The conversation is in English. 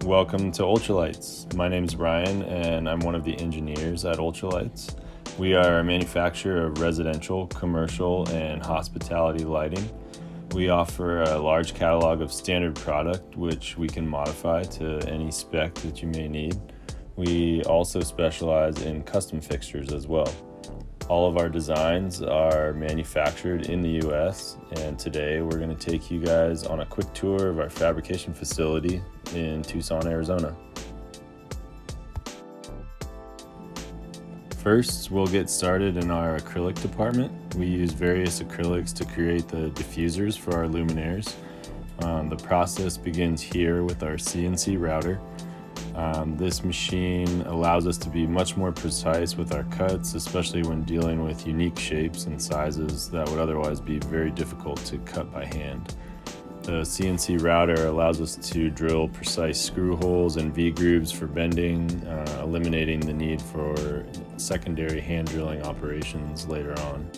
Welcome to UltraLights. My name is Ryan and I'm one of the engineers at UltraLights. We are a manufacturer of residential, commercial, and hospitality lighting. We offer a large catalog of standard product which we can modify to any spec that you may need. We also specialize in custom fixtures as well. All of our designs are manufactured in the US, and today we're going to take you guys on a quick tour of our fabrication facility in Tucson, Arizona. First, we'll get started in our acrylic department. We use various acrylics to create the diffusers for our luminaires. The process begins here with our CNC router. This machine allows us to be much more precise with our cuts, especially when dealing with unique shapes and sizes that would otherwise be very difficult to cut by hand. The CNC router allows us to drill precise screw holes and V-grooves for bending, eliminating the need for secondary hand drilling operations later on.